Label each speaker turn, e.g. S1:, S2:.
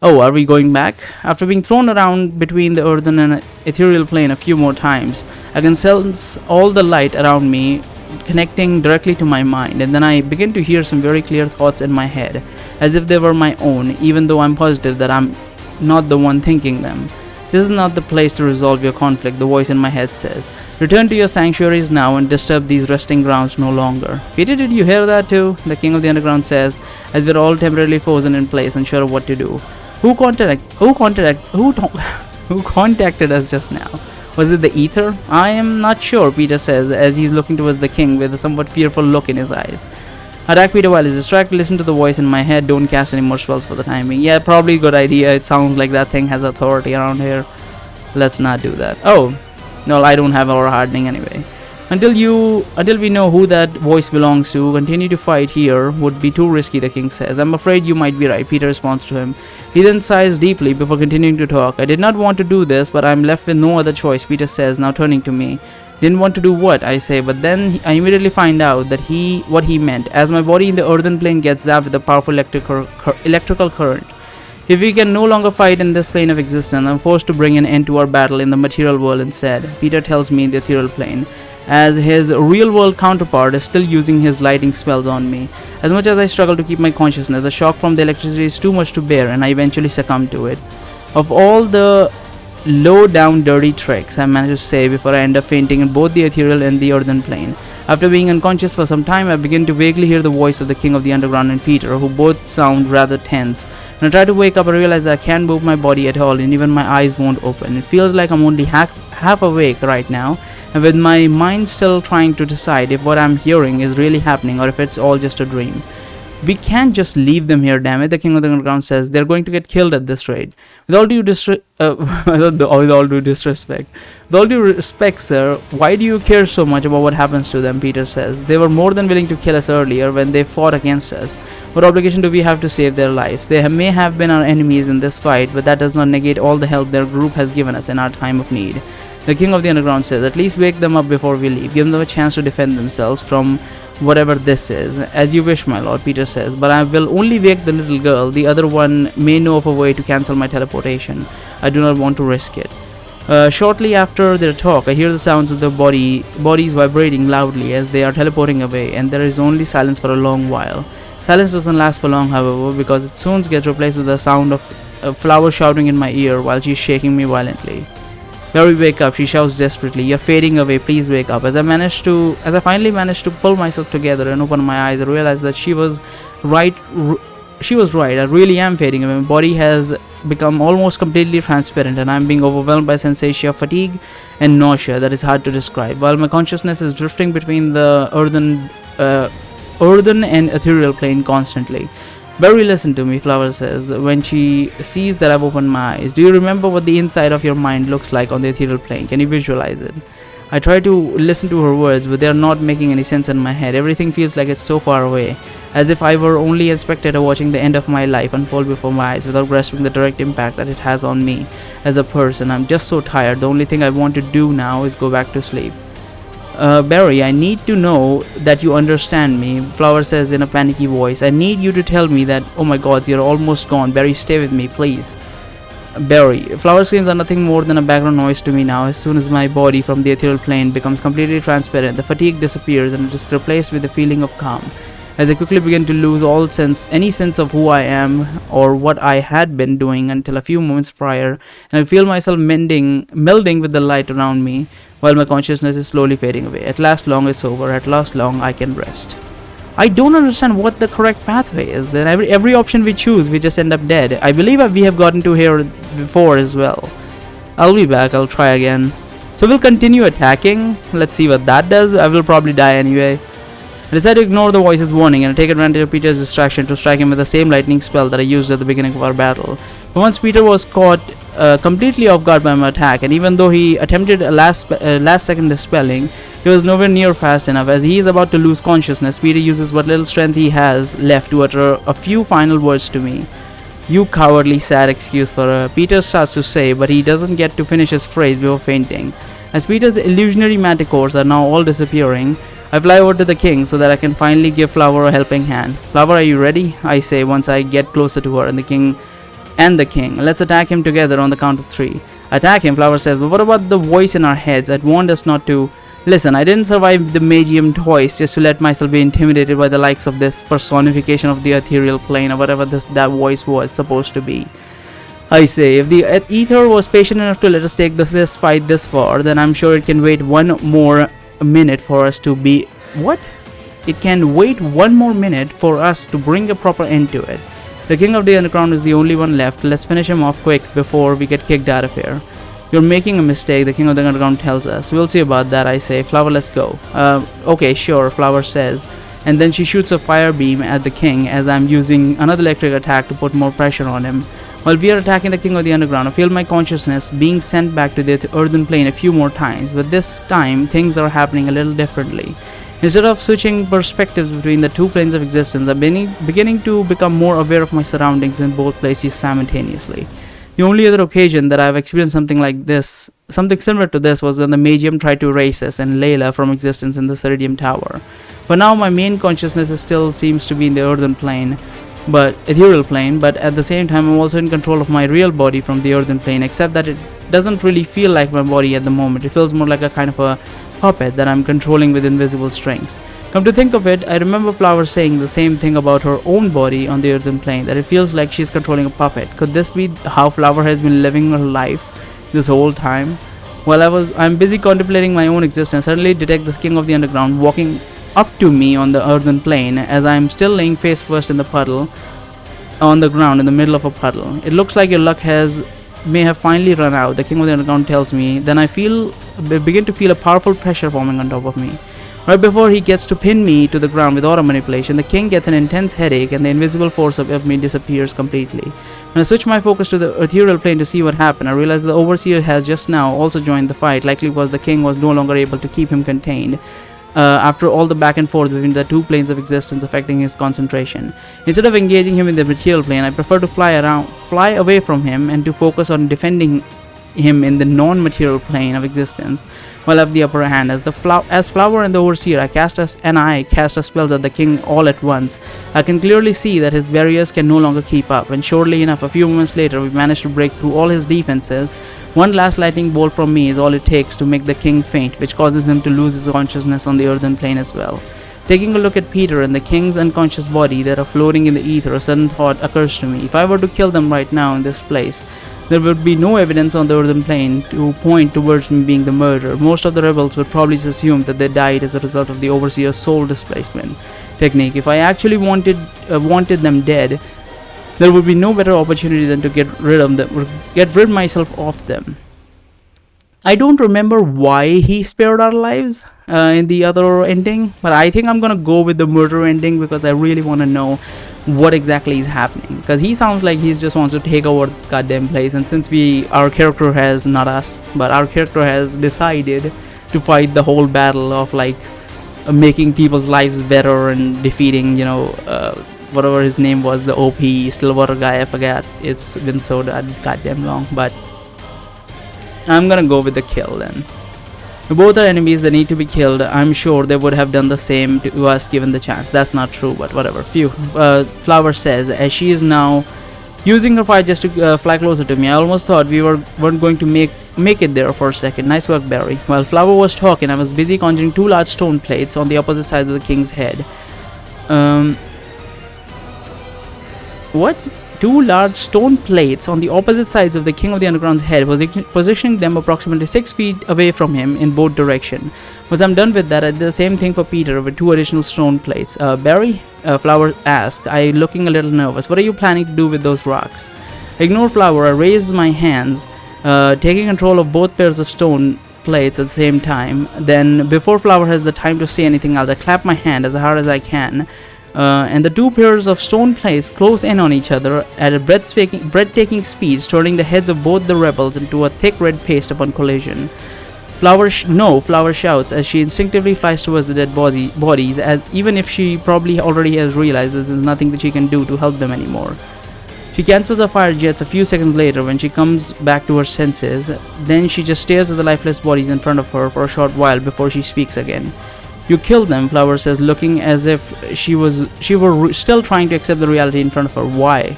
S1: Oh, are we going back? After being thrown around between the earthen and ethereal plane a few more times, I can sense all the light around me connecting directly to my mind, and then I begin to hear some very clear thoughts in my head, as if they were my own, even though I'm positive that I'm not the one thinking them. This is not the place to resolve your conflict, the voice in my head says. Return to your sanctuaries now and disturb these resting grounds no longer. Peter, did you hear that too? The king of the underground says, as we're all temporarily frozen in place, unsure of what to do. Who contacted us just now? Was it the ether? I am not sure, Peter says, as he's looking towards the king with a somewhat fearful look in his eyes. Attack Peter while he's distracted. Listen to the voice in my head. Don't cast any more spells for the time being. Yeah, probably a good idea. It sounds like that thing has authority around here. Let's not do that. Oh, well, I don't have our hardening anyway. Until we know who that voice belongs to, continue to fight here would be too risky, the king says. I'm afraid you might be right, Peter responds to him. He then sighs deeply before continuing to talk. I did not want to do this, but I'm left with no other choice, Peter says, now turning to me. Didn't want to do what? I say, but then I immediately find out that what he meant, as my body in the earthen plane gets zapped with a powerful electrical current. If we can no longer fight in this plane of existence, I'm forced to bring an end to our battle in the material world instead, Peter tells me in the ethereal plane, as his real-world counterpart is still using his lighting spells on me. As much as I struggle to keep my consciousness, the shock from the electricity is too much to bear, and I eventually succumb to it. Of all the low-down dirty tricks I manage to say before I end up fainting in both the ethereal and the earthen plane. After being unconscious for some time, I begin to vaguely hear the voice of the king of the underground and Peter, who both sound rather tense. When I try to wake up, I realize that I can't move my body at all, and even my eyes won't open. It feels like I'm only half awake right now, and with my mind still trying to decide if what I'm hearing is really happening or if it's all just a dream. We can't just leave them here, damn it, the king of the underground says. They're going to get killed at this rate. With all due respect, sir, why do you care so much about what happens to them, Peter says. They were more than willing to kill us earlier when they fought against us. What obligation do we have to save their lives? They may have been our enemies in this fight, but that does not negate all the help their group has given us in our time of need. The king of the underground says, at least wake them up before we leave. Give them a chance to defend themselves from whatever this is. As you wish, my lord, Peter says, but I will only wake the little girl. The other one may know of a way to cancel my teleportation. I do not want to risk it. Shortly after their talk, I hear the sounds of their bodies vibrating loudly as they are teleporting away, and there is only silence for a long while. Silence doesn't last for long, however, because it soon gets replaced with the sound of Flower shouting in my ear while she's shaking me violently. Barry, wake up, she shouts desperately. You're fading away, please wake up. As I finally managed to pull myself together and open my eyes, I realized that she was right. I really am fading away. My body has become almost completely transparent, and I'm being overwhelmed by a sensation of fatigue and nausea that is hard to describe, while my consciousness is drifting between the earthen and ethereal plane constantly. Barry, listen to me, Flower says, when she sees that I've opened my eyes. Do you remember what the inside of your mind looks like on the ethereal plane? Can you visualize it? I try to listen to her words, but they are not making any sense in my head. Everything feels like it's so far away, as if I were only a spectator watching the end of my life unfold before my eyes without grasping the direct impact that it has on me as a person. I'm just so tired. The only thing I want to do now is go back to sleep. Barry, I need to know that you understand me, Flower says in a panicky voice. I need you to tell me that, oh my god, you're almost gone. Barry, stay with me, please. Barry, Flower screams are nothing more than a background noise to me now. As soon as my body from the ethereal plane becomes completely transparent, the fatigue disappears and it is replaced with a feeling of calm. As I quickly begin to lose any sense of who I am or what I had been doing until a few moments prior, and I feel myself melding with the light around me, while my consciousness is slowly fading away. At last long it's over. At last long I can rest. I don't understand what the correct pathway is. Then every option we choose, we just end up dead. I believe we have gotten to here before as well. I'll be back. I'll try again. So we'll continue attacking. Let's see what that does. I will probably die anyway. I decide to ignore the voice's warning and take advantage of Peter's distraction to strike him with the same lightning spell that I used at the beginning of our battle. But once Peter was caught completely off guard by my attack, and even though he attempted a last second dispelling, he was nowhere near fast enough. As he is about to lose consciousness, Peter uses what little strength he has left to utter a few final words to me. You cowardly, sad excuse for her, Peter starts to say, but he doesn't get to finish his phrase before fainting. As Peter's illusionary manticores are now all disappearing, I fly over to the king so that I can finally give Flower a helping hand. Flower, are you ready? I say once I get closer to her, and the king and the king. Let's attack him together on the count of 3. Attack him, Flower says, but what about the voice in our heads that warned us not to? Listen, I didn't survive the Magium twice just to let myself be intimidated by the likes of this personification of the ethereal plane, or whatever that voice was supposed to be. I say, if the ether was patient enough to let us take this fight this far, then I'm sure it can wait one more minute for us to be... What? It can wait one more minute for us to bring a proper end to it. The king of the underground is the only one left. Let's finish him off quick before we get kicked out of here. You're making a mistake, the king of the underground tells us. We'll see about that, I say. Flower, let's go. Okay, sure, Flower says. And then she shoots a fire beam at the king as I'm using another electric attack to put more pressure on him. While we are attacking the king of the underground, I feel my consciousness being sent back to the earthen plane a few more times, but this time things are happening a little differently. Instead of switching perspectives between the two planes of existence, I'm beginning to become more aware of my surroundings in both places simultaneously. The only other occasion that I've experienced something similar to this, was when the Magium tried to erase us and Layla from existence in the Ceridium Tower. But now my main consciousness still seems to be in the earthen plane, ethereal plane, but at the same time I'm also in control of my real body from the earthen plane, except that it doesn't really feel like my body at the moment. It feels more like a kind of a puppet that I'm controlling with invisible strings. Come to think of it, I remember Flower saying the same thing about her own body on the earthen plane, that it feels like she's controlling a puppet. Could this be how Flower has been living her life this whole time? While I'm busy contemplating my own existence, I suddenly detect the king of the underground walking up to me on the earthen plane as I'm still laying face first in the puddle on the ground in the middle of a puddle. It looks like your luck may have finally run out, the king of the underground tells me. Then I begin to feel a powerful pressure forming on top of me. Right before he gets to pin me to the ground with auto manipulation, the king gets an intense headache and the invisible force of me disappears completely. When I switch my focus to the ethereal plane to see what happened, I realize the overseer has just now also joined the fight, likely because the king was no longer able to keep him contained. After all the back and forth between the two planes of existence affecting his concentration. Instead of engaging him in the material plane, I prefer to fly away from him and to focus on defending him in the non-material plane of existence while I have the upper hand. As Flower and the Overseer, I cast a spells at the king all at once. I can clearly see that his barriers can no longer keep up, and surely enough, a few moments later we manage to break through all his defenses. One last lightning bolt from me is all it takes to make the king faint, which causes him to lose his consciousness on the earthen plane as well. Taking a look at Peter and the king's unconscious body that are floating in the ether, a sudden thought occurs to me. If I were to kill them right now in this place, there would be no evidence on the earthen plane to point towards me being the murderer. Most of the rebels would probably just assume that they died as a result of the Overseer's soul displacement technique. If I actually wanted them dead, there would be no better opportunity than to get rid myself of them. I don't remember why he spared our lives in the other ending, but I think I'm gonna go with the murder ending because I really want to know what exactly is happening, because he sounds like he just wants to take over this goddamn place. And since our character has, not us, but our character has decided to fight the whole battle of like making people's lives better and defeating, whatever his name was, the OP Stillwater guy, I forgot, it's been so goddamn long, but I'm gonna go with the kill then. Both are enemies that need to be killed. I'm sure they would have done the same to us given the chance. That's not true, but whatever. Flower says, as she is now using her fire just to fly closer to me. I almost thought we weren't going to make it there for a second. Nice work, Barry. While Flower was talking, I was busy conjuring 2 large stone plates on the opposite sides of the king's head. What? 2 large stone plates on the opposite sides of the king of the underground's head, positioning them approximately 6 feet away from him in both directions. Once I'm done with that, I did the same thing for Peter with 2 additional stone plates. Barry? Flower asked, looking a little nervous. What are you planning to do with those rocks? Ignore Flower. I raise my hands, taking control of both pairs of stone plates at the same time. Then, before Flower has the time to say anything else, I clap my hand as hard as I can. And the 2 pairs of stone plates close in on each other at a breathtaking speed, turning the heads of both the rebels into a thick red paste upon collision. Flower shouts as she instinctively flies towards the dead bodies, as even if she probably already has realized that there's nothing that she can do to help them anymore. She cancels her fire jets a few seconds later when she comes back to her senses. Then she just stares at the lifeless bodies in front of her for a short while before she speaks again. You killed them, Flower says, looking as if she were still trying to accept the reality in front of her. Why?